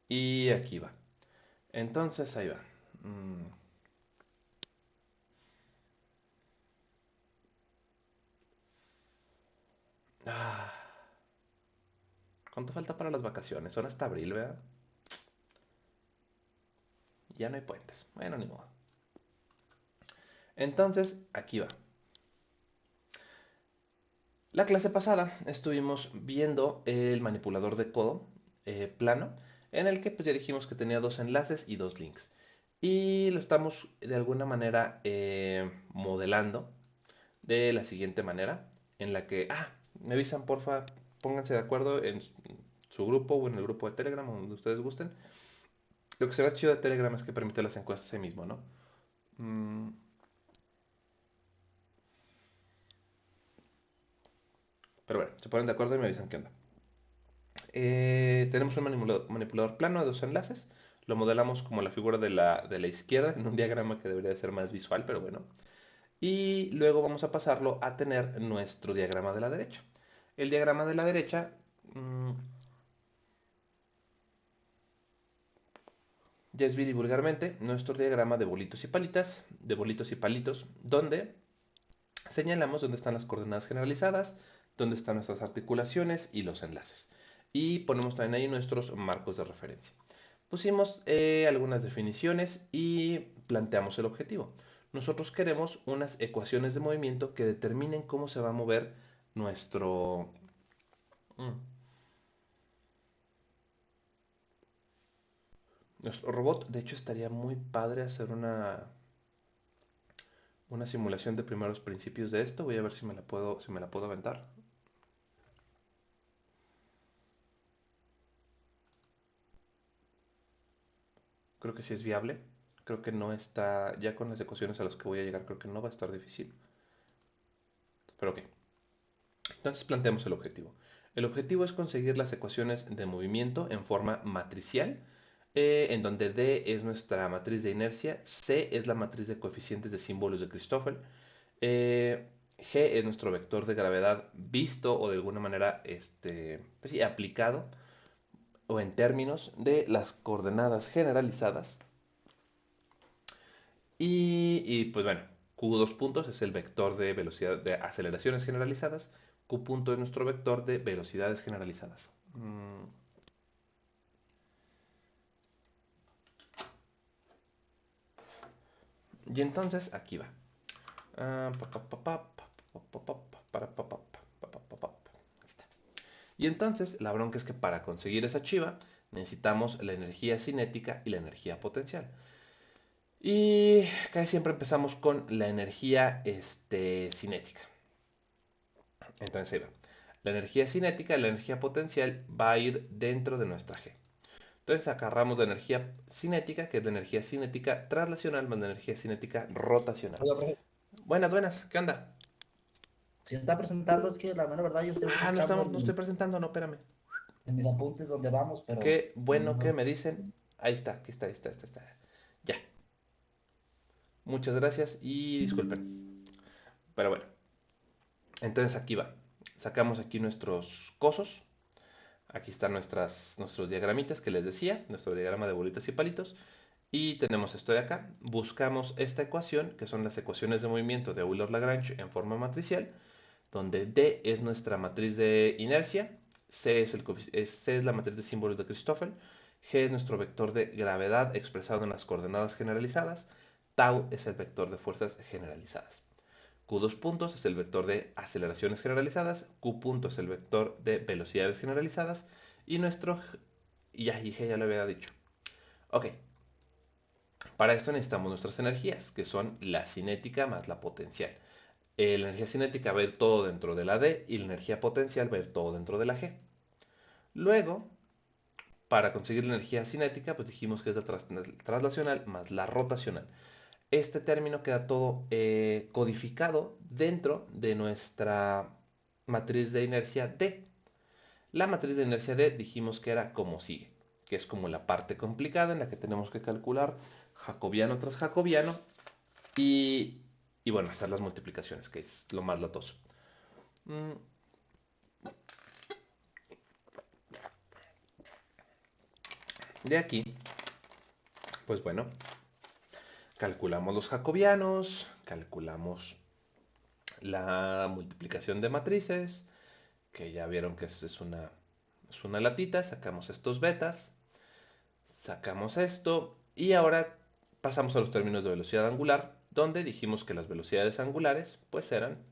Y aquí va. Entonces ahí va. Mm. Ah, ¿cuánto falta para las vacaciones? Son hasta abril, ¿verdad? Ya no hay puentes. Bueno, ni modo. Entonces, aquí va. La clase pasada estuvimos viendo el manipulador de codo plano, en el que pues ya dijimos que tenía dos enlaces y dos links. Y lo estamos de alguna manera modelando de la siguiente manera, en la que, me avisan porfa, pónganse de acuerdo en su grupo o en el grupo de Telegram, o donde ustedes gusten. Lo que será chido de Telegram es que permite las encuestas ahí mismo, ¿no? Mm, pero bueno, se ponen de acuerdo y me avisan qué onda. Tenemos un manipulador plano de dos enlaces. Lo modelamos como la figura de la izquierda en un diagrama que debería de ser más visual, pero bueno. Y luego vamos a pasarlo a tener nuestro diagrama de la derecha. El diagrama de la derecha ya es bien vulgarmente nuestro diagrama de bolitos y palitas, de bolitos y palitos, donde señalamos dónde están las coordenadas generalizadas, dónde están nuestras articulaciones y los enlaces. Y ponemos también ahí nuestros marcos de referencia. Pusimos algunas definiciones y planteamos el objetivo. Nosotros queremos unas ecuaciones de movimiento que determinen cómo se va a mover nuestro, mm, nuestro robot. De hecho, estaría muy padre hacer una simulación de primeros principios de esto. Voy a ver si me la puedo aventar. Creo que sí es viable. Creo que no está, ya con las ecuaciones a las que voy a llegar, creo que no va a estar difícil. Pero ok. Entonces planteamos el objetivo. El objetivo es conseguir las ecuaciones de movimiento en forma matricial, en donde D es nuestra matriz de inercia, C es la matriz de coeficientes de símbolos de Christoffel, G es nuestro vector de gravedad visto o de alguna manera pues sí, aplicado o en términos de las coordenadas generalizadas. Pues bueno, Q dos puntos es el vector de velocidad de aceleraciones generalizadas. Q punto es nuestro vector de velocidades generalizadas. Y entonces aquí va. Y entonces la bronca es que para conseguir esa chiva necesitamos la energía cinética y la energía potencial. Y casi siempre empezamos con la energía cinética. Entonces ahí va. La energía cinética y la energía potencial va a ir dentro de nuestra G. Entonces agarramos la energía cinética, que es la energía cinética traslacional más la energía cinética rotacional. Oiga, profe, Buenas, buenas, ¿qué onda? si está presentando, es que la mera verdad yo estoy No buscando estamos, no estoy presentando, no, espérame. en mis apuntes dónde vamos, pero Qué bueno que no. me dicen. Ahí está, aquí está, ahí está, está. Ya. Muchas gracias y disculpen. Pero bueno, entonces aquí va. Sacamos aquí nuestros cosos. Aquí están nuestros diagramitas que les decía, nuestro diagrama de bolitas y palitos. Y tenemos esto de acá. Buscamos esta ecuación, que son las ecuaciones de movimiento de Euler-Lagrange en forma matricial, donde D es nuestra matriz de inercia, C es la matriz de símbolos de Christoffel, G es nuestro vector de gravedad expresado en las coordenadas generalizadas, tau es el vector de fuerzas generalizadas. Q2 puntos es el vector de aceleraciones generalizadas, Q punto es el vector de velocidades generalizadas y nuestro y G ya lo había dicho. Ok, para esto necesitamos nuestras energías, que son la cinética más la potencial. La energía cinética va a ir todo dentro de la D y la energía potencial va a ir todo dentro de la G. Luego, para conseguir la energía cinética, pues dijimos que es la traslacional más la rotacional. Este término queda todo codificado dentro de nuestra matriz de inercia D. La matriz de inercia D dijimos que era como sigue, que es como la parte complicada en la que tenemos que calcular jacobiano tras jacobiano y, y bueno, hacer las multiplicaciones, que es lo más latoso. Mm, De aquí, pues bueno, calculamos los jacobianos, calculamos la multiplicación de matrices, que ya vieron que es una latita, sacamos estos betas, sacamos esto y ahora pasamos a los términos de velocidad angular, donde dijimos que las velocidades angulares pues eran,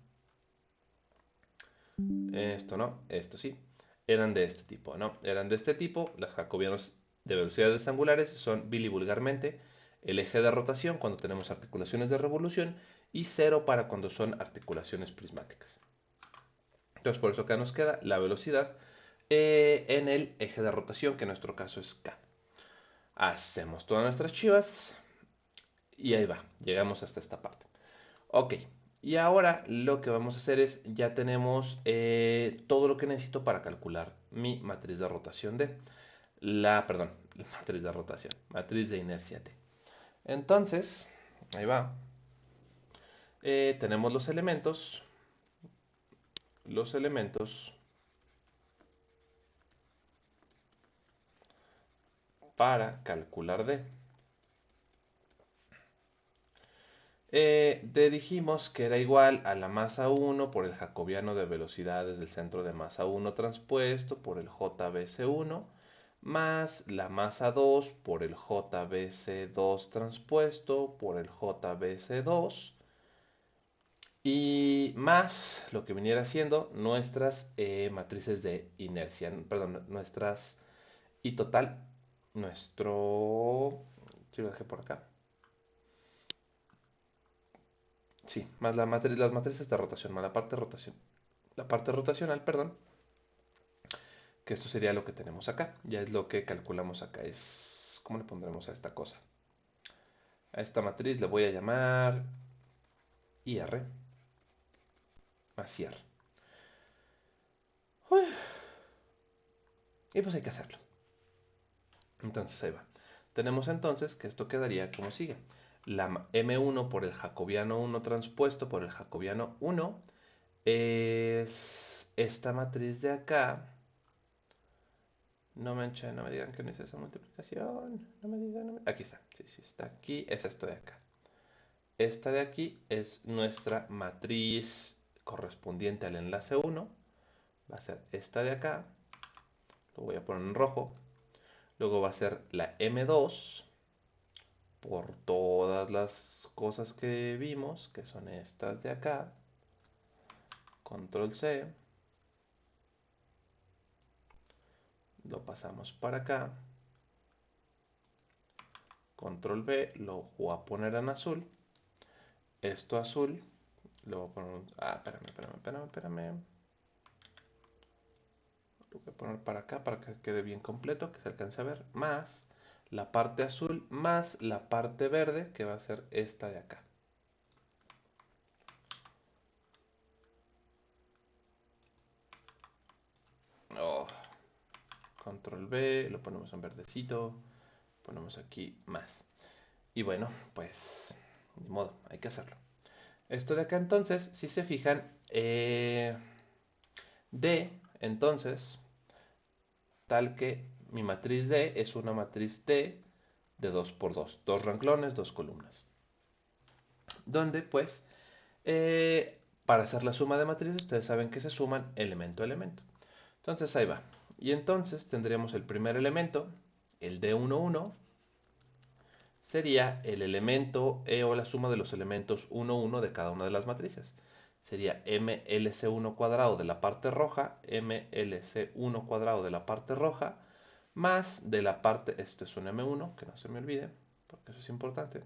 esto no, esto sí, eran de este tipo, ¿no? Eran de este tipo, las jacobianos de velocidades angulares son bilivulgarmente el eje de rotación cuando tenemos articulaciones de revolución y cero para cuando son articulaciones prismáticas. Entonces por eso acá nos queda la velocidad en el eje de rotación, que en nuestro caso es K. Hacemos todas nuestras chivas y ahí va, llegamos hasta esta parte. Ok, y ahora lo que vamos a hacer es, ya tenemos todo lo que necesito para calcular mi matriz de rotación D. Perdón, la matriz de rotación, matriz de inercia T. Entonces, ahí va. Tenemos los elementos para calcular D. Dijimos que era igual a la masa 1 por el jacobiano de velocidades del centro de masa 1 transpuesto por el JBC1 más la masa 2 por el JBC2 transpuesto por el JBC2 y más lo que viniera siendo nuestras matrices de inercia, perdón, nuestras y total, yo lo dejé por acá. Sí, más las matrices de rotación, más la parte rotacional, perdón, que esto sería lo que tenemos acá, ya es lo que calculamos acá, ¿cómo le pondremos a esta cosa? A esta matriz le voy a llamar IR, más IR. Uy, y pues hay que hacerlo. Entonces ahí va. Tenemos entonces que esto quedaría como sigue. La M1 por el jacobiano 1 transpuesto por el jacobiano 1 es esta matriz de acá. No me digan que no hice esa multiplicación. No me digan, Aquí está. Sí, sí, está aquí. Es esto de acá. Esta de aquí es nuestra matriz correspondiente al enlace 1. Va a ser esta de acá. Lo voy a poner en rojo. Luego va a ser la M2 por todas las cosas que vimos, que son estas de acá. Control C. Lo pasamos para acá. Control V, lo voy a poner en azul. Esto azul, lo voy a poner... espérame. Lo voy a poner para acá para que quede bien completo, que se alcance a ver. Más la parte azul, más la parte verde, que va a ser esta de acá. Oh. Control V, lo ponemos en verdecito. Ponemos aquí más. Y bueno, pues, de modo, hay que hacerlo. Esto de acá entonces, si se fijan, D, entonces, tal que mi matriz D es una matriz T de 2 por 2, dos renglones, dos columnas. Donde pues, para hacer la suma de matrices, ustedes saben que se suman elemento a elemento. Entonces ahí va. Y entonces tendríamos el primer elemento, el D11, sería el elemento o la suma de los elementos 1, 1 de cada una de las matrices. Sería MLC1 cuadrado de la parte roja, MLC1 cuadrado de la parte roja, más de la parte, esto es un M1, que no se me olvide, porque eso es importante,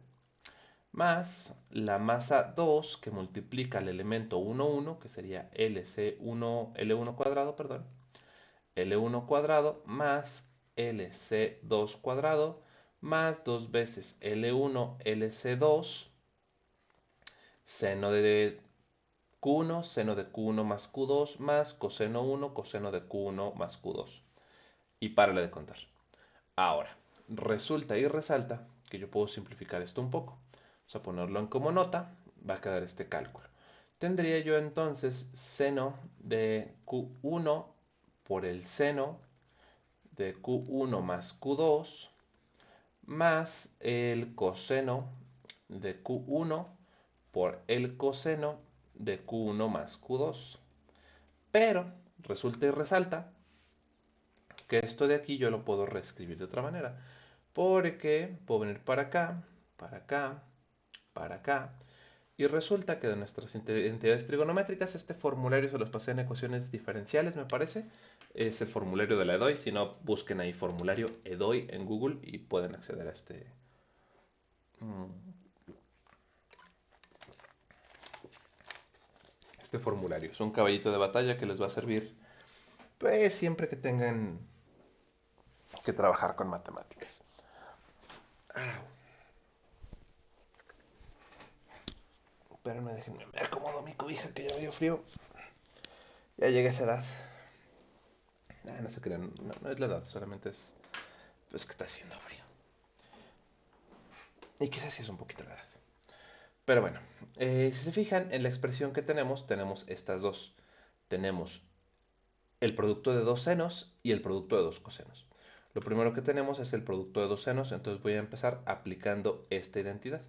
más la masa 2 que multiplica el elemento 1, 1, que sería L1 cuadrado, perdón, L1 cuadrado más LC2 cuadrado más 2 veces L1 LC2 seno de Q1, seno de Q1 más Q2 más coseno 1, coseno de Q1 más Q2. Y párale de contar. Ahora, resulta y resalta que yo puedo simplificar esto un poco. Vamos a ponerlo en como nota, va a quedar este cálculo. Tendría yo entonces seno de Q1 por el seno de Q1 más Q2 más el coseno de Q1 por el coseno de Q1 más Q2. Pero resulta y resalta que esto de aquí yo lo puedo reescribir de otra manera. Porque puedo venir para acá, para acá, para acá. Y resulta que de nuestras entidades trigonométricas, este formulario se los pasé en ecuaciones diferenciales, me parece. Es el formulario de la EDOI. Si no, busquen ahí formulario EDOI en Google y pueden acceder a este formulario. Es un caballito de batalla que les va a servir pues siempre que tengan que trabajar con matemáticas. Pero no déjenme me acomodo mi cobija que ya me dio frío. Ya llegué a esa edad. No se crean, no es la edad, solamente es pues que está haciendo frío. Y quizás sí es un poquito la edad. Pero bueno, si se fijan en la expresión que tenemos estas dos. Tenemos el producto de dos senos y el producto de dos cosenos. Lo primero que tenemos es el producto de dos senos, entonces voy a empezar aplicando esta identidad,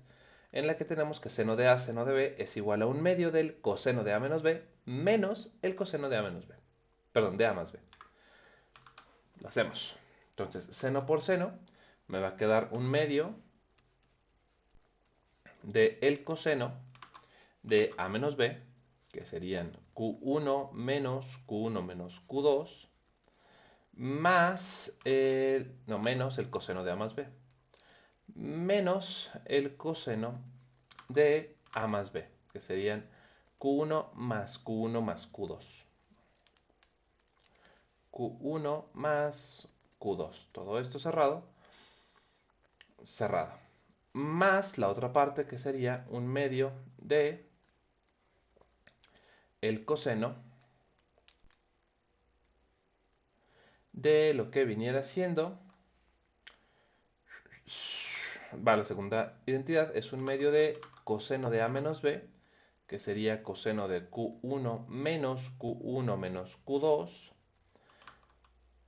en la que tenemos que seno de A, seno de B es igual a un medio del coseno de A menos B menos el coseno de A menos B. Perdón, de A más B. Lo hacemos. Entonces, seno por seno me va a quedar un medio de el coseno de A menos B, que serían Q1 menos Q1 menos Q2, más menos el coseno de A más B, menos el coseno de A más B, que serían Q1 más Q1 más Q2. Q1 más Q2. Todo esto cerrado. Cerrado. Más la otra parte que sería un medio de el coseno de lo que viniera siendo, va, la segunda identidad es un medio de coseno de A menos B, que sería coseno de Q1 menos Q1 menos Q2,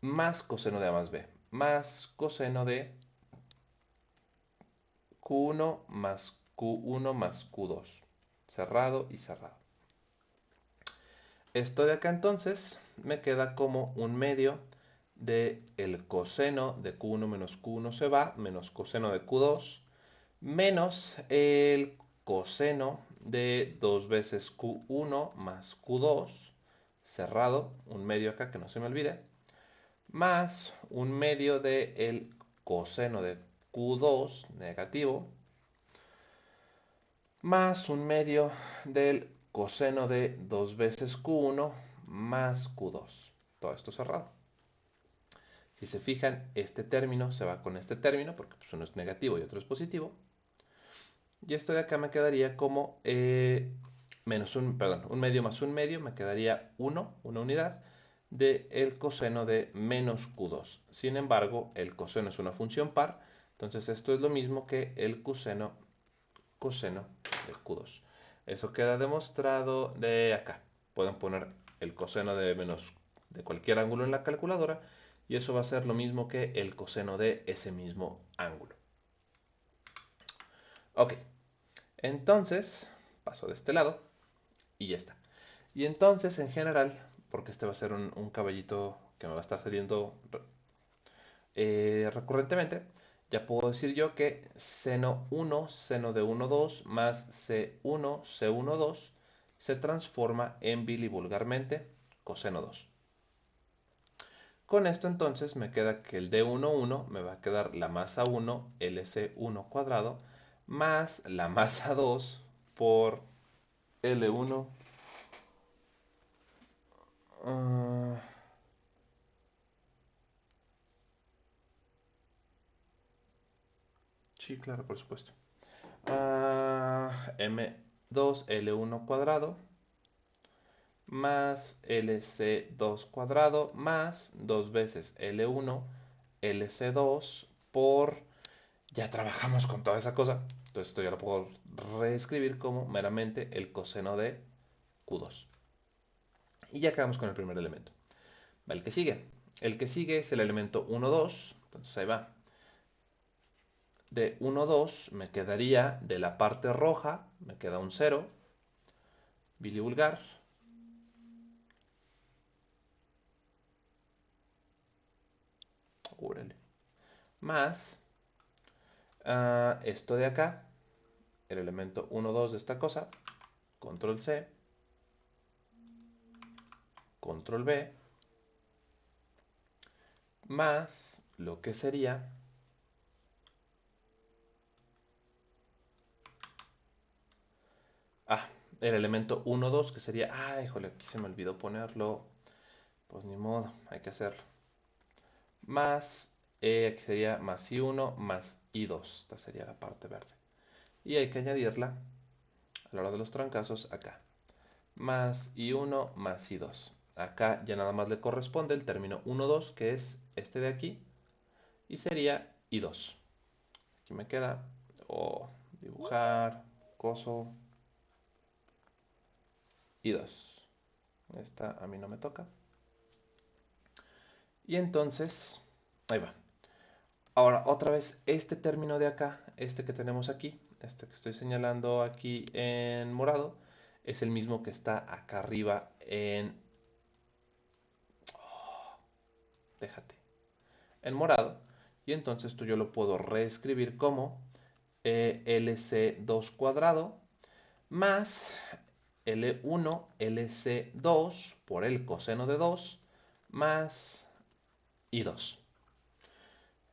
más coseno de A más B, más coseno de Q1 más Q1 más Q2, cerrado y cerrado. Esto de acá entonces me queda como un medio de el coseno de Q1 menos Q1 se va, menos coseno de Q2, menos el coseno de 2 veces Q1 más Q2, cerrado, un medio acá que no se me olvide, más un medio de el coseno de Q2 negativo, más un medio del coseno de 2 veces Q1 más Q2. Todo esto cerrado. Si se fijan, este término se va con este término, porque pues, uno es negativo y otro es positivo. Y esto de acá me quedaría como un medio más un medio, me quedaría 1, una unidad, de el coseno de menos Q2. Sin embargo, el coseno es una función par, entonces esto es lo mismo que el coseno de Q2. Eso queda demostrado de acá. Pueden poner el coseno de menos de cualquier ángulo en la calculadora y eso va a ser lo mismo que el coseno de ese mismo ángulo. Ok, entonces paso de este lado y ya está. Y entonces en general, porque este va a ser un caballito que me va a estar saliendo recurrentemente, ya puedo decir yo que seno 1, seno de 1, 2 más C1, C1, 2 se transforma en bilivulgarmente coseno 2. Con esto entonces me queda que el D1, 1 me va a quedar la masa 1 LC1 cuadrado más la masa 2 por L1. Sí, claro, por supuesto. M2L1 cuadrado más LC2 cuadrado más 2 veces L1 LC2 por... Ya trabajamos con toda esa cosa. Entonces esto ya lo puedo reescribir como meramente el coseno de Q2. Y ya acabamos con el primer elemento. Va el que sigue. El que sigue es el elemento 1, 2. Entonces ahí va. De 1, 2 me quedaría de la parte roja, me queda un 0, bilivulgar. Órale. Más esto de acá, el elemento 1, 2 de esta cosa, control C, control B, más lo que sería el elemento 1, 2, que sería, híjole, aquí se me olvidó ponerlo, pues ni modo, hay que hacerlo, más, aquí sería más I1 más I2, esta sería la parte verde, y hay que añadirla a la hora de los trancazos acá, más I1 más I2, acá ya nada más le corresponde el término 1, 2, que es este de aquí, y sería I2. Aquí me queda dibujar, coso, I2. Esta a mí no me toca. Y entonces, ahí va. Ahora, otra vez, este término de acá, este que tenemos aquí, este que estoy señalando aquí en morado, es el mismo que está acá arriba en... déjate. En morado. Y entonces esto yo lo puedo reescribir como LC2 cuadrado más L1 LC2 por el coseno de 2 más I2.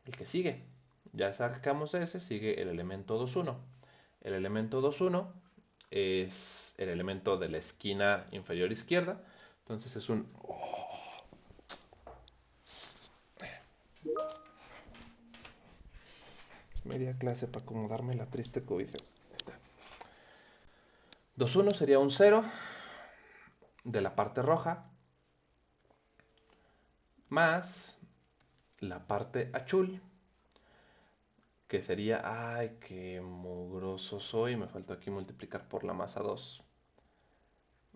El que sigue. Ya sacamos ese, sigue el elemento 2,1. El elemento 2,1 es el elemento de la esquina inferior izquierda. Entonces es un... media clase para acomodarme la triste cobija. 2,1 sería un 0 de la parte roja más la parte azul, que sería, ay, qué mugroso soy, me faltó aquí multiplicar por la masa 2.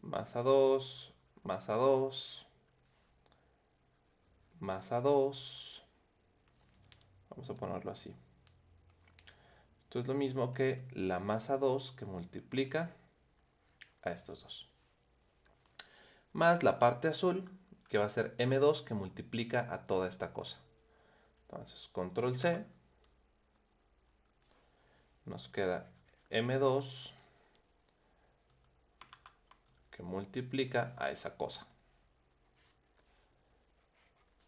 Masa 2, masa 2, masa 2. Vamos a ponerlo así. Esto es lo mismo que la masa 2 que multiplica a estos dos. Más la parte azul, que va a ser M2 que multiplica a toda esta cosa. Entonces, control C. Nos queda M2 que multiplica a esa cosa.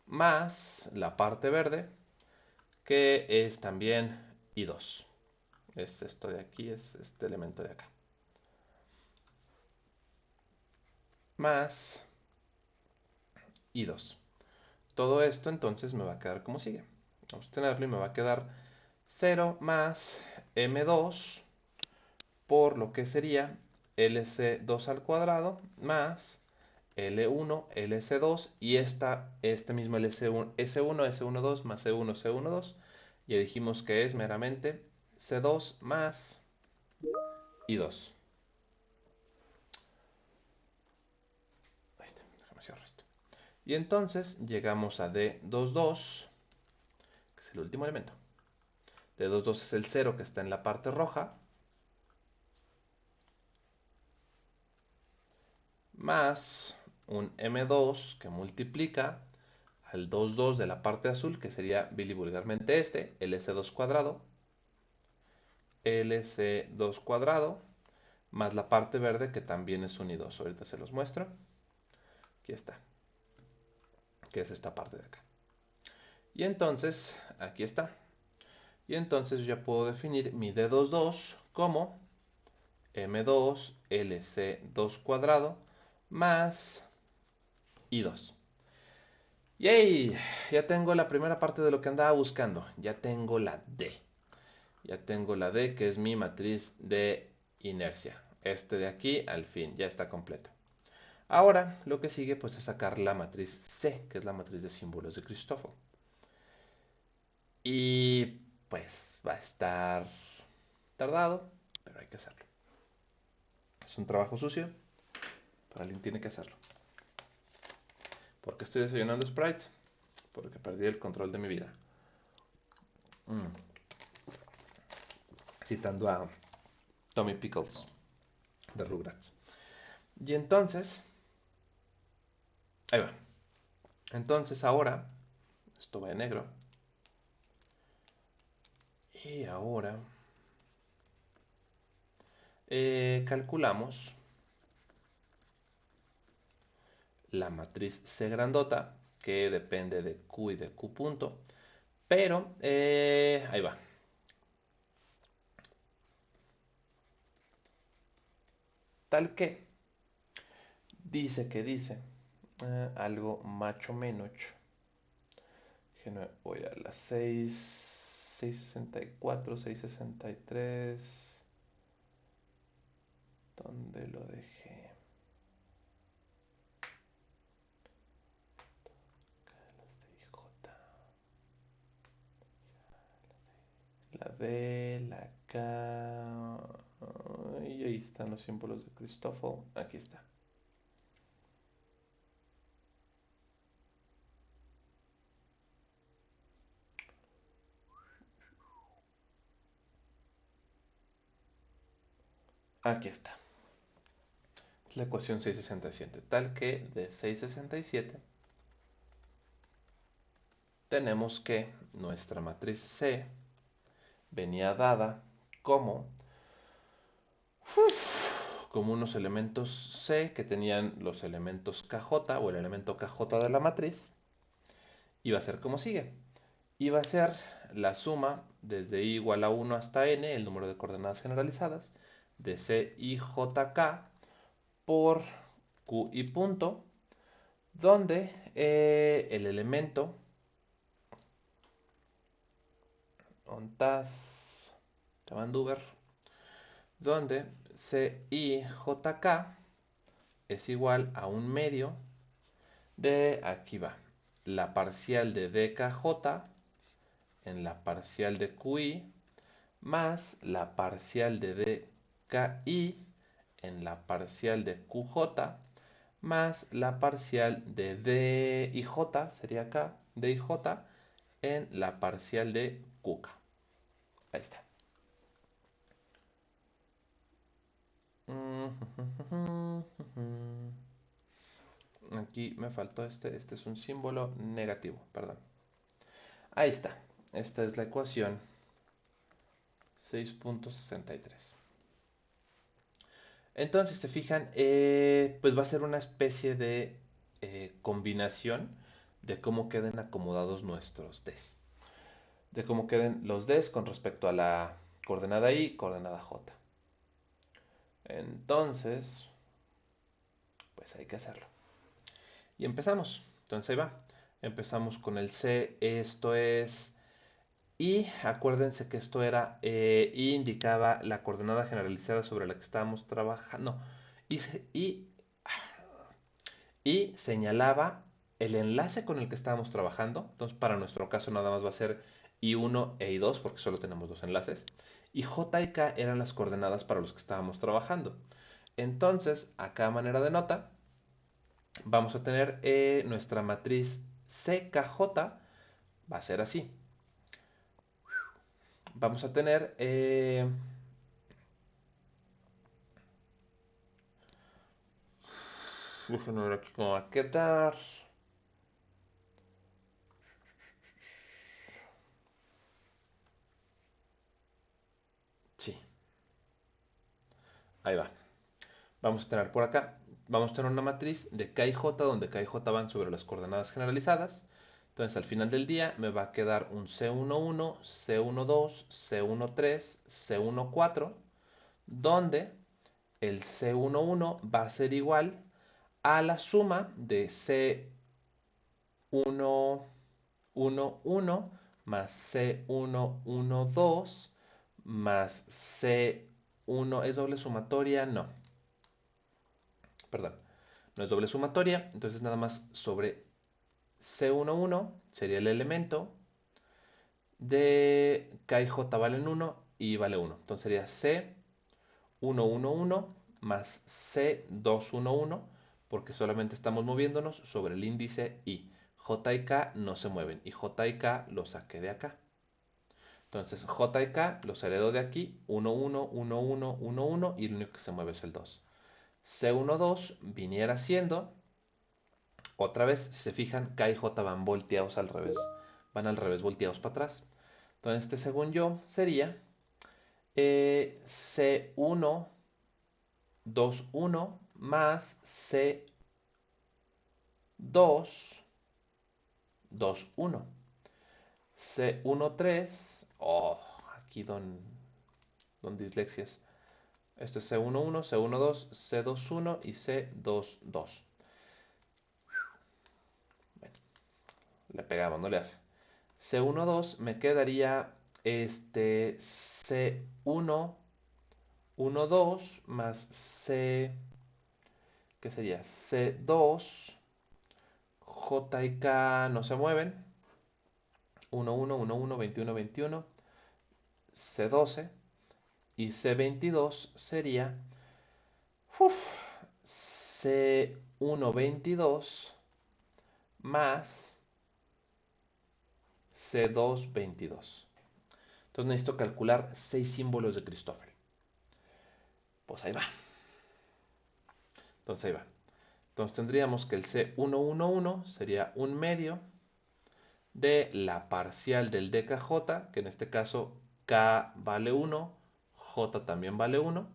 Más la parte verde, que es también I2. Es esto de aquí, es este elemento de acá. Más I2. Todo esto entonces me va a quedar como sigue. Vamos a tenerlo y me va a quedar 0 más M2 por lo que sería LC2 al cuadrado más L1, LC2 y este mismo LC1, S1, S12 más C1, C12. Ya dijimos que es meramente C2 más I2. Ahí está, déjame cerrar esto. Y entonces llegamos a D22, que es el último elemento. D22 es el 0 que está en la parte roja, más un M2 que multiplica al 2,2 de la parte azul, que sería bilivulgarmente este, LC2 cuadrado, LC2 cuadrado, más la parte verde que también es un I2. Ahorita se los muestro. Aquí está, que es esta parte de acá. Y entonces, aquí está. Y entonces yo ya puedo definir mi D22 como M2 LC2 cuadrado más I2. ¡Yay! Ya tengo la primera parte de lo que andaba buscando. Ya tengo la D. Ya tengo la D, que es mi matriz de inercia. Este de aquí, al fin, ya está completo. Ahora, lo que sigue, pues, es sacar la matriz C, que es la matriz de símbolos de Christoffel. Y, pues, va a estar tardado, pero hay que hacerlo. Es un trabajo sucio, pero alguien tiene que hacerlo. ¿Por qué estoy desayunando Sprite? porque perdí el control de mi vida. Citando a Tommy Pickles de Rugrats. Y entonces, ahí va. Entonces ahora, esto va en negro. Y ahora calculamos la matriz C grandota, que depende de Q y de Q punto. Pero, ahí va. Tal que dice algo macho menos. Voy a las 664, 663. ¿Dónde lo dejé? La D, la K. Y ahí están los símbolos de Cristóforo. Aquí está. Aquí está. Es la ecuación 667. Tal que de 667 tenemos que nuestra matriz C venía dada como unos elementos C que tenían los elementos KJ o el elemento KJ de la matriz. Iba a ser como sigue. Iba a ser la suma desde i igual a 1 hasta n, el número de coordenadas generalizadas, de C i j k por q i punto, donde el elemento ontas de Vanduver, donde C i j k es igual a un medio de, aquí va, la parcial de dkj en la parcial de qi más la parcial de dki en la parcial de qj más la parcial de dij, sería acá, dij en la parcial de qk. Ahí está. Aquí me faltó este es un símbolo negativo, perdón. Ahí está. Esta es la ecuación 6.63. Entonces, se fijan, pues va a ser una especie de combinación de cómo queden acomodados nuestros Ds. De cómo queden los Ds con respecto a la coordenada I, coordenada J. Entonces, pues hay que hacerlo. Y empezamos. Entonces ahí va. Empezamos con el C. Esto es I. Acuérdense que esto era I indicaba la coordenada generalizada sobre la que estábamos trabajando. Y señalaba el enlace con el que estábamos trabajando. Entonces, para nuestro caso nada más va a ser I1 e I2 porque solo tenemos dos enlaces. Y J y K eran las coordenadas para los que estábamos trabajando. Entonces, acá a manera de nota, vamos a tener nuestra matriz CKJ, va a ser así. Vamos a tener... déjenme ver aquí cómo va a quedar. Sí, ahí va. Vamos a tener por acá, vamos a tener una matriz de K y J, donde K y J van sobre las coordenadas generalizadas. Entonces, al final del día me va a quedar un C11, C12, C13, C14, donde el C11 va a ser igual a la suma de C11 más C112 más C1. ¿Es doble sumatoria? No. Perdón. No es doble sumatoria. Entonces nada más sobre C11 sería el elemento de K y J valen 1 y vale 1. Entonces sería C111 más C211 porque solamente estamos moviéndonos sobre el índice I. J y K no se mueven y J y K los saqué de acá. Entonces J y K los heredo de aquí, 1, 1, 1, 1, 1, 1 y el único que se mueve es el 2. C1, 2 viniera siendo, otra vez, si se fijan, K y J van volteados al revés, van al revés volteados para atrás. Entonces este según yo sería C1, 2, 1 más C2, 2, 1. C1, 3, oh, aquí don dislexias. Esto es C1, 1, C1, 2, C2, 1 y C2, 2. Bueno, le pegamos, no le hace. C1, 2 me quedaría C1, 1, 2 más C, ¿qué sería? C2, J y K no se mueven. 1, 1, 1, 1, 21, 21, C12 y C22 sería C1, 22 más C2, 22. Entonces necesito calcular 6 símbolos de Christoffel. Pues ahí va. Entonces ahí va. Entonces tendríamos que el C111 sería un medio de la parcial del DKJ, que en este caso K vale 1, J también vale 1.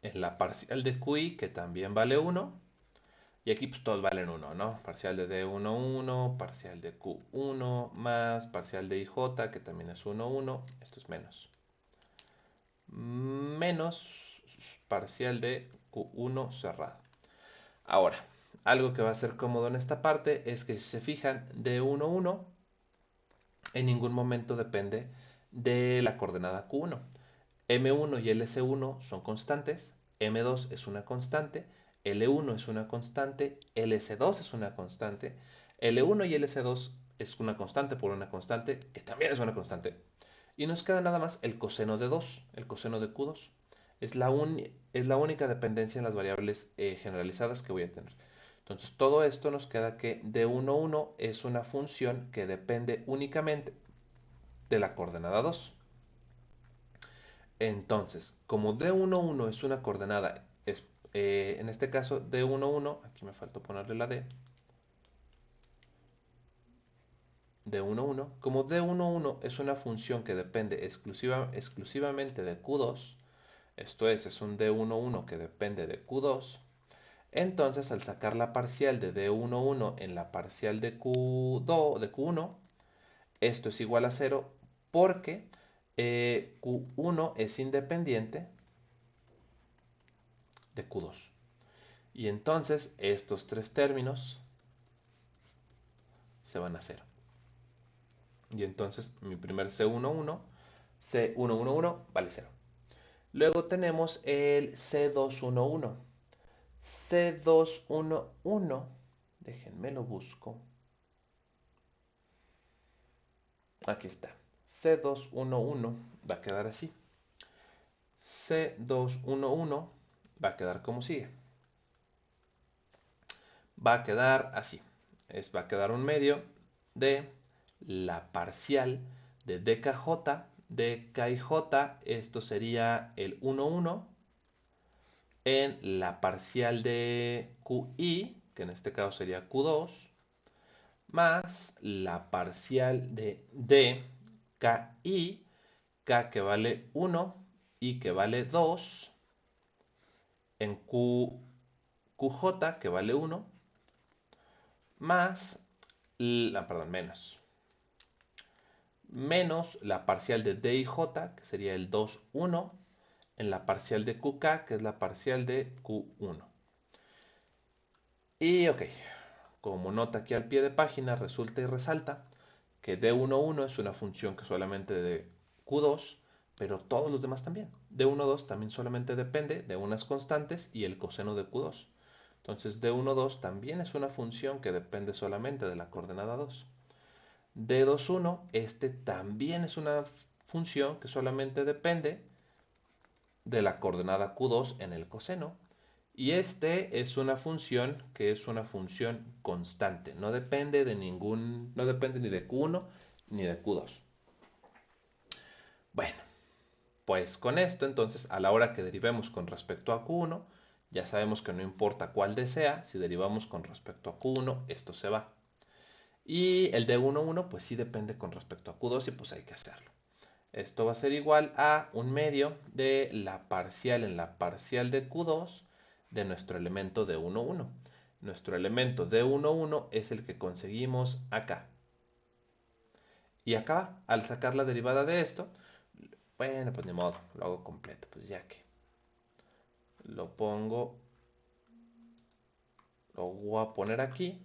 En la parcial de QI, que también vale 1. Y aquí pues todos valen 1, ¿no? Parcial de D1, 1, parcial de Q1, más parcial de IJ, que también es 1, 1. Esto es menos. Menos parcial de Q1 cerrado. Ahora, algo que va a ser cómodo en esta parte es que si se fijan, D1, 1 en ningún momento depende de la coordenada Q1. M1 y LS1 son constantes, M2 es una constante, L1 es una constante, LS2 es una constante, L1 y LS2 es una constante por una constante que también es una constante. Y nos queda nada más el coseno de 2, el coseno de Q2. Es la única dependencia en las variables generalizadas que voy a tener. Entonces todo esto nos queda que D1, 1 es una función que depende únicamente de la coordenada 2. Entonces, como D1, 1 es una coordenada, en este caso D1, 1, aquí me faltó ponerle la D, D1, 1, como D1, 1 es una función que depende exclusivamente de Q2, esto es un D1, 1 que depende de Q2, entonces al sacar la parcial de D1, 1 en la parcial de Q2, de Q1, esto es igual a 0 porque Q1 es independiente de Q2. Y entonces estos tres términos se van a 0. Y entonces mi primer C11, C111 vale 0. Luego tenemos el C211. C211, déjenme lo busco. Aquí está. C211 va a quedar así. C211 va a quedar como sigue. Va a quedar así. Va a quedar un medio de la parcial de DKJ, DKJ, esto sería el 1, 1, en la parcial de QI, que en este caso sería Q2, más la parcial de DKI, K que vale 1 y que vale 2, en QJ que vale 1, más, menos la parcial de D y J, que sería el 2, 1, en la parcial de QK, que es la parcial de Q1. Y ok, como nota aquí al pie de página, resulta y resalta que D1, 1 es una función que solamente de Q2, pero todos los demás también. D1, 2 también solamente depende de unas constantes y el coseno de Q2. Entonces D1, 2 también es una función que depende solamente de la coordenada 2. D2, 1, este también es una función que solamente depende de la coordenada Q2 en el coseno. Y este es una función que es una función constante. No depende de no depende ni de Q1 ni de Q2. Bueno, pues con esto entonces a la hora que derivemos con respecto a Q1, ya sabemos que no importa cuál de sea, si derivamos con respecto a Q1, esto se va. Y el de 1, 1, pues sí depende con respecto a Q2 y pues hay que hacerlo. Esto va a ser igual a un medio de la parcial en la parcial de Q2 de nuestro elemento de 1, 1. Nuestro elemento de 1, 1 es el que conseguimos acá. Y acá, al sacar la derivada de esto, bueno, pues ni modo, lo hago completo, pues ya que lo pongo, lo voy a poner aquí,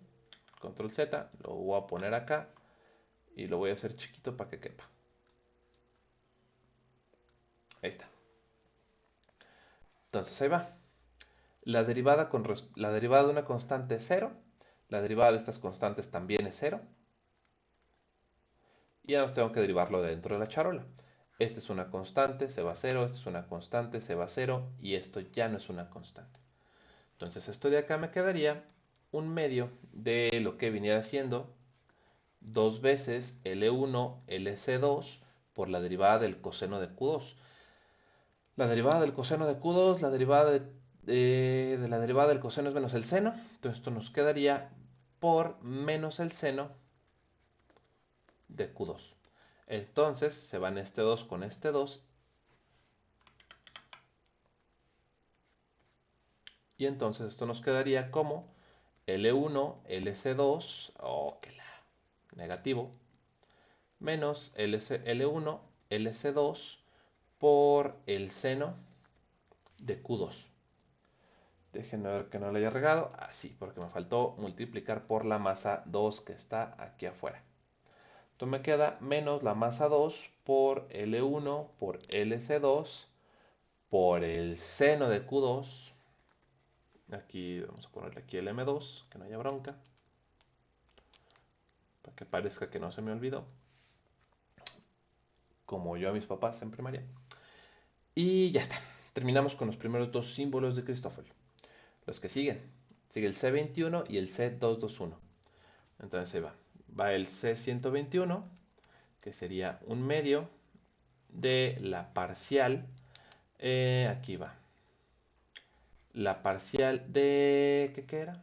control Z, lo voy a poner acá y lo voy a hacer chiquito para que quepa. Ahí está. Entonces ahí va. La derivada de una constante es 0. La derivada de estas constantes también es 0. Y ya nos tengo que derivarlo dentro de la charola. Esta es una constante, se va a 0. Esta es una constante, se va a 0. Y esto ya no es una constante. Entonces esto de acá me quedaría un medio de lo que viniera siendo 2 veces L1 LC2 por la derivada del coseno de Q2. La derivada del coseno de Q2, la derivada de la derivada del coseno es menos el seno. Entonces esto nos quedaría por menos el seno de Q2. Entonces se van este 2 con este 2. Y entonces esto nos quedaría como L1 LC2, que la negativo, menos L1 LC2 por el seno de Q2. Déjenme ver que no lo haya regado. Así, porque me faltó multiplicar por la masa 2 que está aquí afuera. Entonces me queda menos la masa 2 por L1 por LC2 por el seno de Q2. Aquí vamos a ponerle aquí el M2, que no haya bronca. Para que parezca que no se me olvidó. Como yo a mis papás en primaria. Y ya está. Terminamos con los primeros dos símbolos de Christoffel. Los que siguen. Sigue el C21 y el C221. Entonces ahí va. Va el C121, que sería un medio de la parcial. Aquí va. La parcial de... ¿Qué era?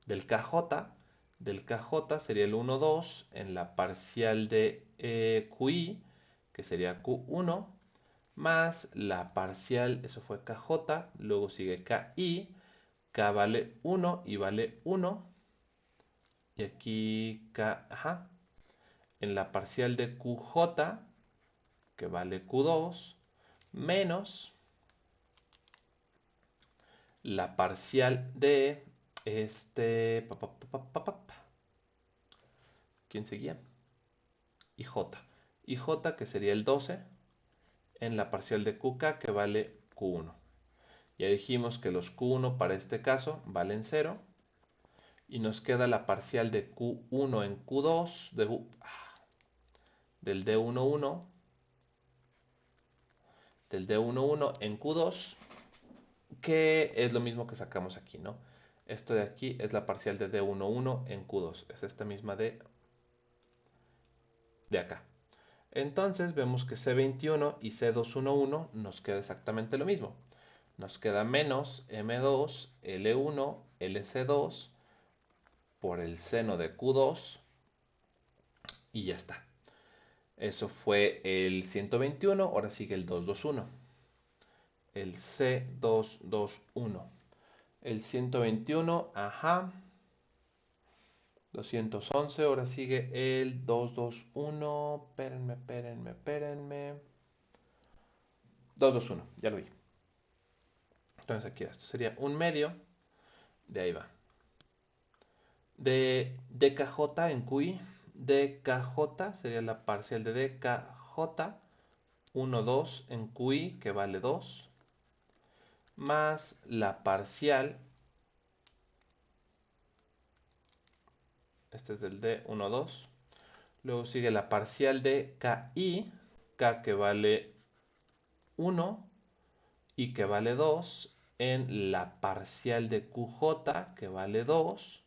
Del KJ. Del KJ sería el 1, 2 en la parcial de QI, que sería Q1, más la parcial, eso fue KJ, luego sigue KI, K vale 1 y vale 1, y aquí K, ajá, en la parcial de QJ, que vale Q2, menos la parcial de este, ¿quién seguía? IJ. IJ que sería el 12 en la parcial de QK que vale Q1. Ya dijimos que los Q1 para este caso valen 0 y nos queda la parcial de Q1 en Q2 del D11 del D11 en Q2, que es lo mismo que sacamos aquí, ¿no? Esto de aquí es la parcial de D11 en Q2, es esta misma de acá. Entonces vemos que C21 y C211 nos queda exactamente lo mismo. Nos queda menos M2 L1 LC2 por el seno de Q2 y ya está. Eso fue el 121, ahora sigue el 221. El C221. El 121, ajá. 211, ahora sigue el 221. Espérenme. 221, ya lo vi. Entonces aquí esto sería un medio. De ahí va. De DKJ en QI. DKJ sería la parcial de DKJ. 1, 2 en QI, que vale 2. Más la parcial. Este es del D1, 2. Luego sigue la parcial de KI. K que vale 1 y que vale 2 en la parcial de QJ, que vale 2.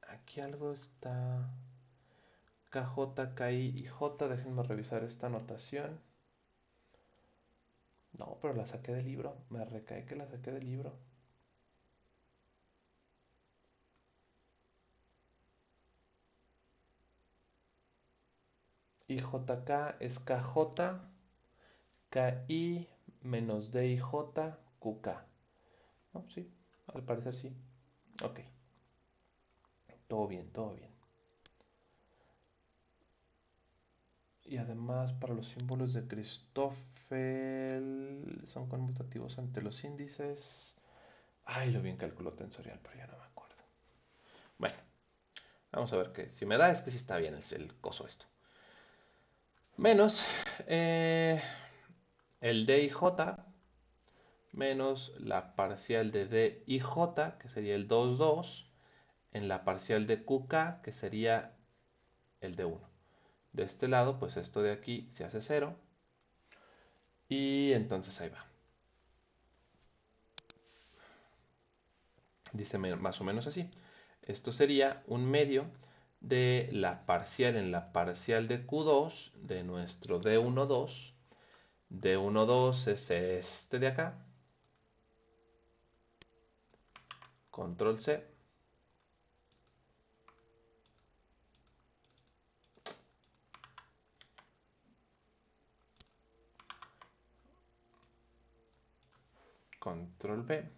Aquí algo está... KJ, KI y J. Déjenme revisar esta notación. No, pero la saqué del libro. Me recae que la saqué del libro. Y JK es KJ, KI menos DIJ, QK. ¿No? Sí, al parecer sí. Ok. Todo bien, todo bien. Y además para los símbolos de Christoffel son conmutativos ante los índices. Ay, lo bien calculó tensorial, pero ya no me acuerdo. Bueno, vamos a ver que si me da es que sí está bien el coso esto. Menos el D y J menos la parcial de D y J, que sería el 2, 2, en la parcial de QK, que sería el D1. De este lado, pues esto de aquí se hace 0. Y entonces ahí va. Dice más o menos así. Esto sería un medio de la parcial en la parcial de Q2 de nuestro D12. D12 es este de acá. Control C. Control V.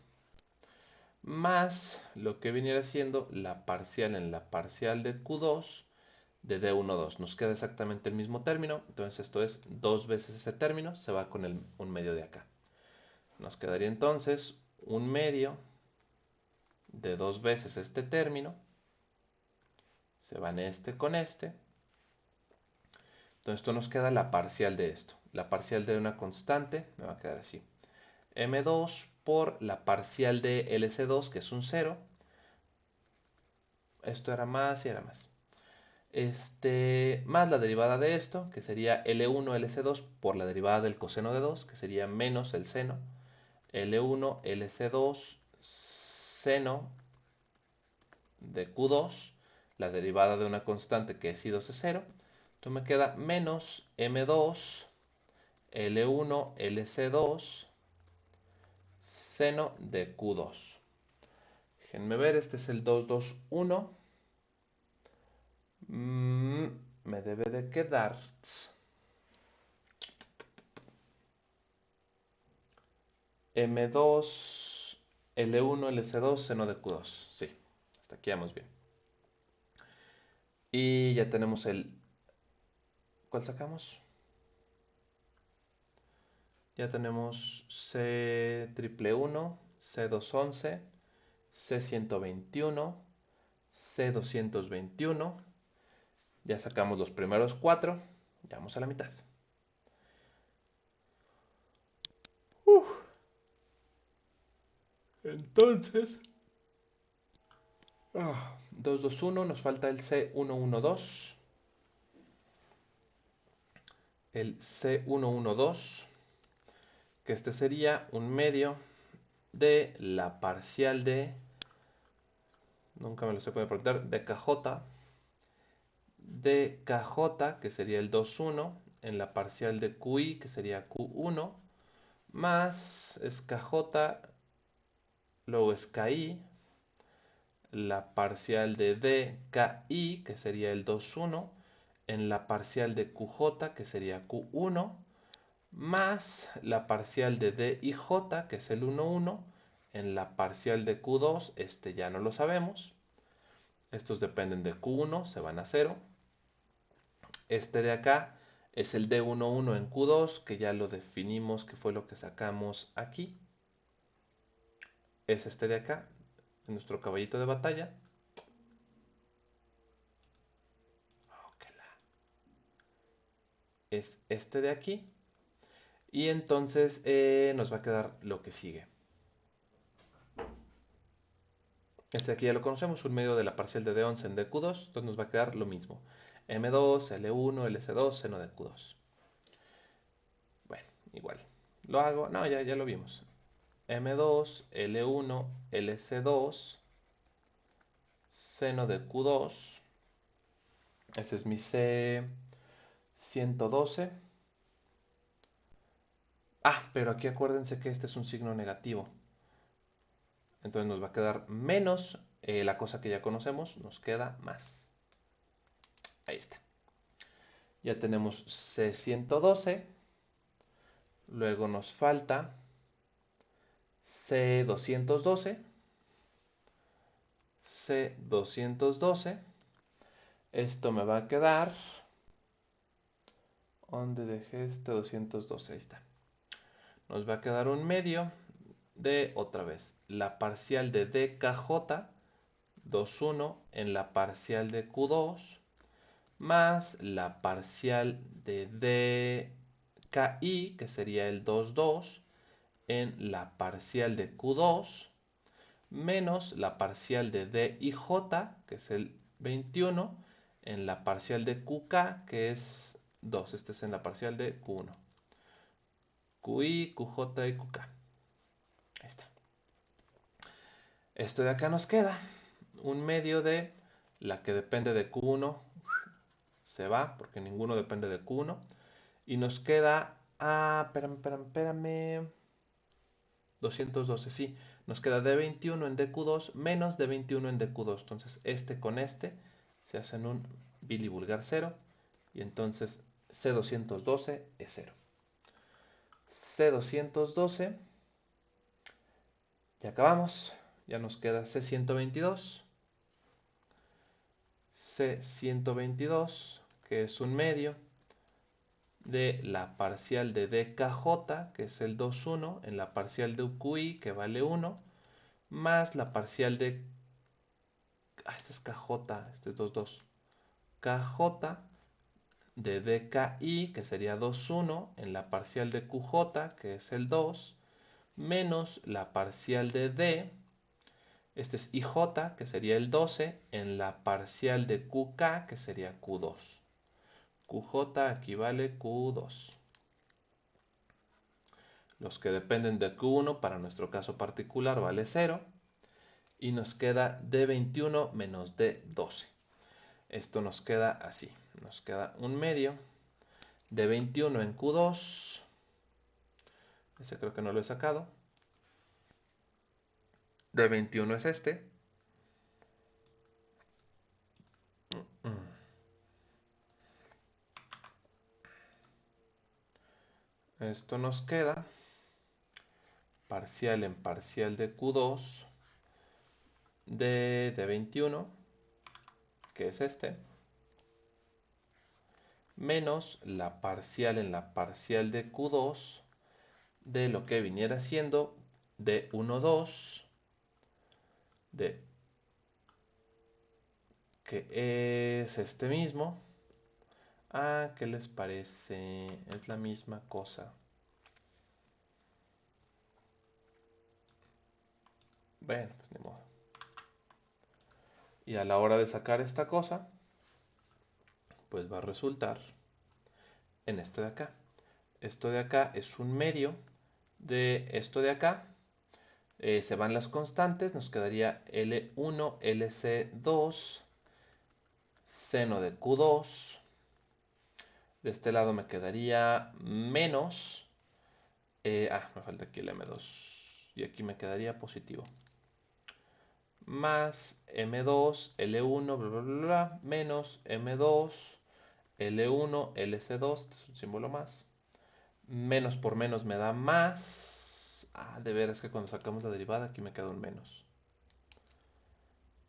Más lo que viniera siendo la parcial en la parcial de Q2 de D12. Nos queda exactamente el mismo término. Entonces esto es 2 veces ese término. Se va con un medio de acá. Nos quedaría entonces un medio de 2 veces este término. Se van este con este. Entonces esto nos queda la parcial de esto. La parcial de una constante me va a quedar así. M2 por la parcial de LC2, que es un 0. Esto era más y era más. Más la derivada de esto, que sería L1 LC2 por la derivada del coseno de 2, que sería menos el seno. L1 LC2 seno de Q2, la derivada de una constante que es I2 es 0. Entonces me queda menos M2 L1 LC2 seno de Q2. Déjenme ver, este es el 2, 2, 1. Me debe de quedar M2 L1 LC2 seno de Q2. Sí, hasta aquí vamos bien. Y ya tenemos el... ¿Cuál sacamos? Ya tenemos C111, C211, C121, C221. Ya sacamos los primeros 4. Ya vamos a la mitad. Entonces, 221, nos falta el C112. El C112, que este sería un medio de la parcial de, nunca me lo sé poder preguntar, de KJ, que sería el 21, en la parcial de QI, que sería Q1, más es KJ, luego es KI, la parcial de DKI, que sería el 21, en la parcial de QJ, que sería Q1, más la parcial de DIJ, que es el 11, en la parcial de Q2, este ya no lo sabemos. Estos dependen de Q1, se van a 0. Este de acá es el D11 en Q2, que ya lo definimos, que fue lo que sacamos aquí. Es este de acá, nuestro caballito de batalla. Es este de aquí. Y entonces nos va a quedar lo que sigue. Este aquí ya lo conocemos, un medio de la parcial de D11 en DQ2, entonces nos va a quedar lo mismo. M2, L1, LC2, seno de Q2. Bueno, igual. Lo hago, no, ya lo vimos. M2, L1, LC2, seno de Q2. Ese es mi C112. Pero aquí acuérdense que este es un signo negativo. Entonces nos va a quedar menos la cosa que ya conocemos, nos queda más. Ahí está. Ya tenemos C112. Luego nos falta C212. C212. Esto me va a quedar... ¿Dónde dejé este 212? Ahí está. Nos va a quedar un medio de, otra vez, la parcial de DKJ 21 en la parcial de Q2 más la parcial de DKI, que sería el 22, en la parcial de Q2 menos la parcial de DIJ, que es el 21, en la parcial de QK, que es 2. Este es en la parcial de Q1. QI, QJ y QK. Ahí está. Esto de acá nos queda un medio de la que depende de Q1. Se va porque ninguno depende de Q1. Y nos queda... espérame. 212, sí. Nos queda D21 en DQ2 menos D21 en DQ2. Entonces este con este se hacen un bilivulgar 0. Y entonces C212 es 0. C212. Ya acabamos. Ya nos queda C122. C122, que es un medio de la parcial de DKJ, que es el 21, en la parcial de UQI, que vale 1, más la parcial de... este es KJ, este es 22. KJ de DKI, que sería 21, en la parcial de QJ, que es el 2, menos la parcial de D, este es IJ, que sería el 12, en la parcial de QK, que sería Q2. QJ equivale Q2. Los que dependen de Q1 para nuestro caso particular vale 0. Y nos queda D21 menos D12. Esto nos queda así. Nos queda un medio de 21 en Q2. Ese creo que no lo he sacado. De 21 es este. Esto nos queda parcial en parcial de Q2 de 21, que es este, menos la parcial en la parcial de Q2 de lo que viniera siendo de 1,2 de que es este mismo. ¿Qué les parece? Es la misma cosa. Bueno, pues ni modo. Y a la hora de sacar esta cosa, pues va a resultar en esto de acá. Esto de acá es un medio de esto de acá. Se van las constantes, nos quedaría L1, LC2, seno de Q2. De este lado me quedaría menos. Me falta aquí el M2. Y aquí me quedaría positivo. Más M2, L1, bla, bla, bla, bla, menos M2, L1, LC2, este es un símbolo más. Menos por menos me da más. De veras que cuando sacamos la derivada aquí me queda un menos.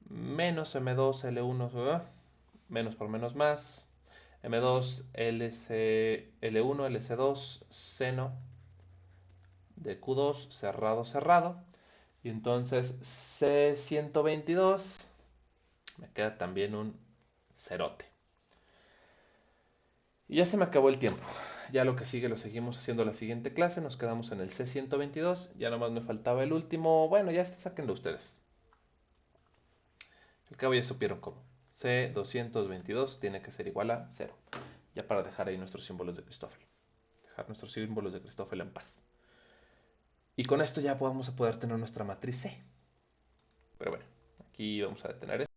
Menos M2, L1, menos por menos más. M2, LC, L1, LC2, seno de Q2, cerrado, cerrado. Y entonces C122 me queda también un cerote. Y ya se me acabó el tiempo. Ya lo que sigue lo seguimos haciendo la siguiente clase. Nos quedamos en el C122. Ya nomás me faltaba el último. Bueno, ya sáquenlo ustedes. Al cabo ya supieron cómo. C222 tiene que ser igual a 0. Ya para dejar ahí nuestros símbolos de Cristóbal. Dejar nuestros símbolos de Cristóbal en paz. Y con esto ya vamos a poder tener nuestra matriz C. Pero bueno, aquí vamos a detener esto.